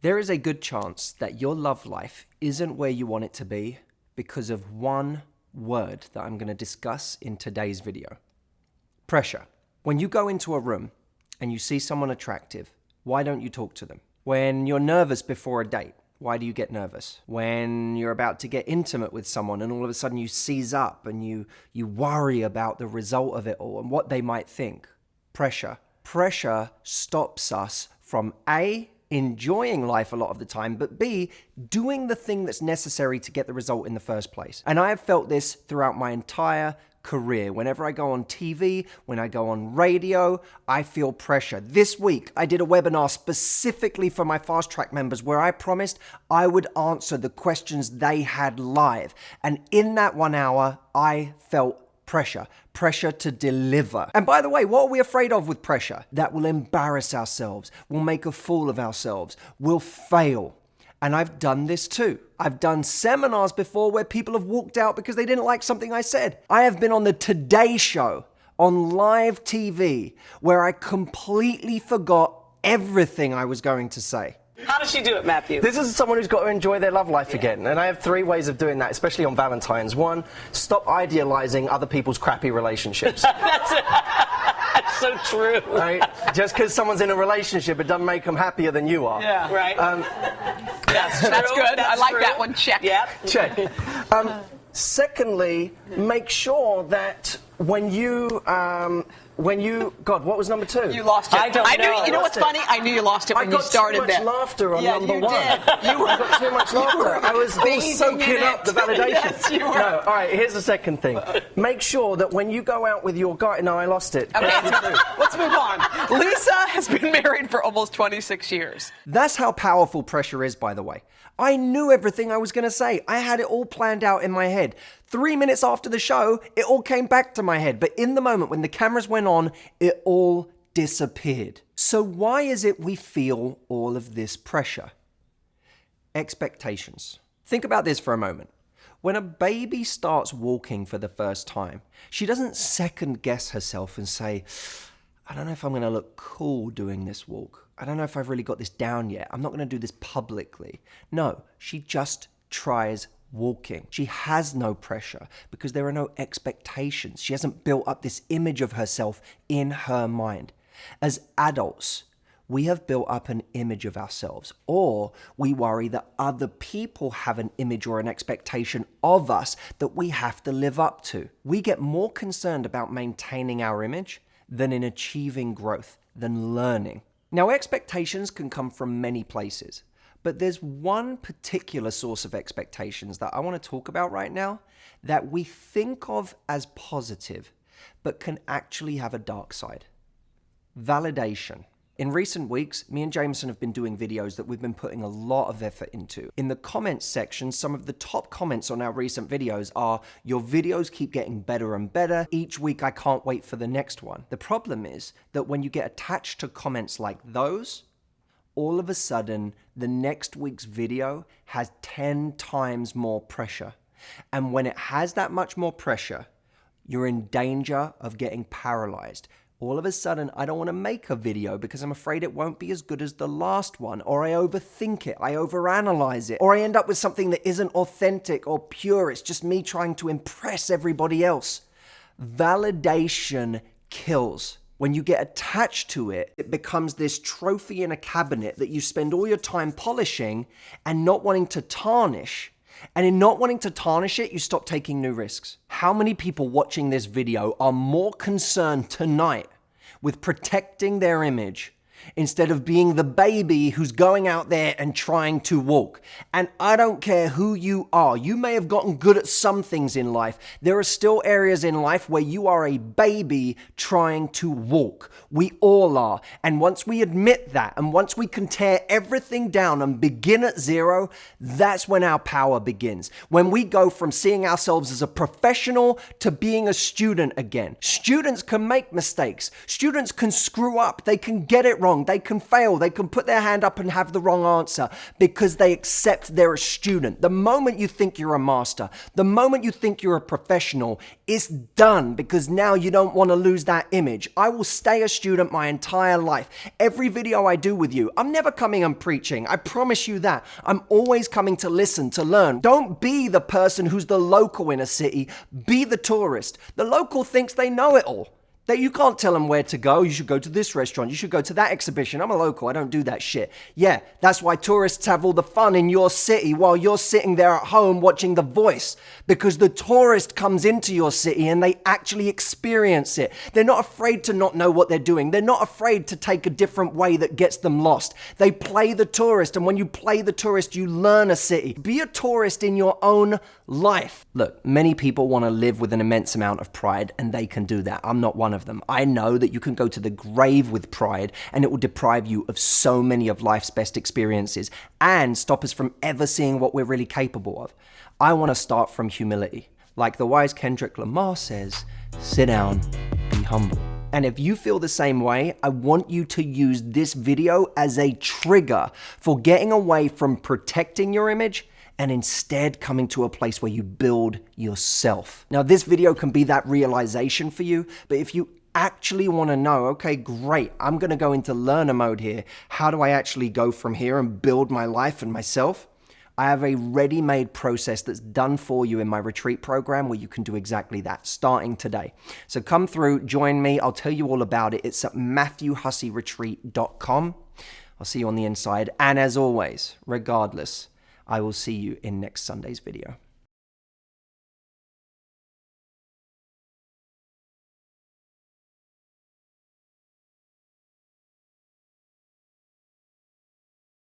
There is a good chance that your love life isn't where you want it to be because of one word that I'm going to discuss in today's video. Pressure. When you go into a room and you see someone attractive, why don't you talk to them? When you're nervous before a date, why do you get nervous? When you're about to get intimate with someone and all of a sudden you seize up and you worry about the result of it all and what they might think. Pressure. Pressure stops us from A, enjoying life a lot of the time, but B, doing the thing that's necessary to get the result in the first place. And I have felt this throughout my entire career. Whenever I go on TV, when I go on radio, I feel pressure. This week, I did a webinar specifically for my Fast Track members where I promised I would answer the questions they had live. And in that 1 hour, I felt pressure. Pressure to deliver. And by the way, what are we afraid of with pressure? That we'll embarrass ourselves, we'll make a fool of ourselves, we'll fail. And I've done this too. I've done seminars before where people have walked out because they didn't like something I said. I have been on the Today Show on live TV where I completely forgot everything I was going to say. How does she do it, Matthew? This is someone who's got to enjoy their love life again. And I have 3 ways of doing that, especially on Valentine's. 1, stop idealizing other people's crappy relationships. That's so true. Right? Just because someone's in a relationship, it doesn't make them happier than you are. Yeah, right. That's good. I like that one. Check. Yep. Check. Secondly, make sure that when you, God, what was number 2? You lost it. I don't know. You know what's funny? I knew you lost it when you started that. I got too much laughter on Yeah, number you 1. did. I got too much laughter. I was all bathing soaking in up the it. validation. Yes, you were. No, all right, here's the second thing. Make sure that when you go out with your guy... No, I lost it. Okay, let's move on. Lisa has been married for almost 26 years. That's how powerful pressure is, by the way. I knew everything I was going to say. I had it all planned out in my head. 3 minutes after the show, it all came back to my head. But in the moment when the cameras went on, it all disappeared. So why is it we feel all of this pressure? Expectations. Think about this for a moment. When a baby starts walking for the first time, she doesn't second guess herself and say, I don't know if I'm going to look cool doing this walk. I don't know if I've really got this down yet. I'm not going to do this publicly. No, she just tries walking. She has no pressure because there are no expectations. She hasn't built up this image of herself in her mind. As adults, we have built up an image of ourselves, or we worry that other people have an image or an expectation of us that we have to live up to. We get more concerned about maintaining our image than in achieving growth, than learning. Now, expectations can come from many places, but there's one particular source of expectations that I want to talk about right now that we think of as positive, but can actually have a dark side. Validation. In recent weeks, me and Jameson have been doing videos that we've been putting a lot of effort into. In the comments section, some of the top comments on our recent videos are, your videos keep getting better and better. Each week, I can't wait for the next one. The problem is that when you get attached to comments like those, all of a sudden, the next week's video has 10 times more pressure. And when it has that much more pressure, you're in danger of getting paralyzed. All of a sudden, I don't want to make a video because I'm afraid it won't be as good as the last one, or I overthink it, I overanalyze it, or I end up with something that isn't authentic or pure. It's just me trying to impress everybody else. Validation kills. When you get attached to it, it becomes this trophy in a cabinet that you spend all your time polishing and not wanting to tarnish. And in not wanting to tarnish it, you stop taking new risks. How many people watching this video are more concerned tonight with protecting their image instead of being the baby who's going out there and trying to walk? And I don't care who you are. You may have gotten good at some things in life. There are still areas in life where you are a baby trying to walk. We all are. And once we admit that, and once we can tear everything down and begin at zero, that's when our power begins. When we go from seeing ourselves as a professional to being a student again. Students can make mistakes. Students can screw up. They can get it wrong. wrong. They can fail. They can put their hand up and have the wrong answer because they accept they're a student. The moment you think you're a master, the moment you think you're a professional, it's done because now you don't want to lose that image. I will stay a student my entire life. Every video I do with you, I'm never coming and preaching. I promise you that. I'm always coming to listen, to learn. Don't be the person who's the local in a city. Be the tourist. The local thinks they know it all. That you can't tell them where to go. You should go to this restaurant. You should go to that exhibition. I'm a local. I don't do that shit. Yeah, that's why tourists have all the fun in your city while you're sitting there at home watching The Voice. Because the tourist comes into your city and they actually experience it. They're not afraid to not know what they're doing. They're not afraid to take a different way that gets them lost. They play the tourist, and when you play the tourist, you learn a city. Be a tourist in your own life. Look, many people want to live with an immense amount of pride, and they can do that. I'm not one of them. I know that you can go to the grave with pride and it will deprive you of so many of life's best experiences and stop us from ever seeing what we're really capable of. I want to start from humility. Like the wise Kendrick Lamar says, sit down, be humble. And if you feel the same way, I want you to use this video as a trigger for getting away from protecting your image and instead coming to a place where you build yourself. Now, this video can be that realization for you, but if you actually want to know, okay, great, I'm going to go into learner mode here. How do I actually go from here and build my life and myself? I have a ready-made process that's done for you in my retreat program where you can do exactly that, starting today. So come through, join me. I'll tell you all about it. It's at MatthewHusseyRetreat.com. I'll see you on the inside. And as always, regardless, I will see you in next Sunday's video.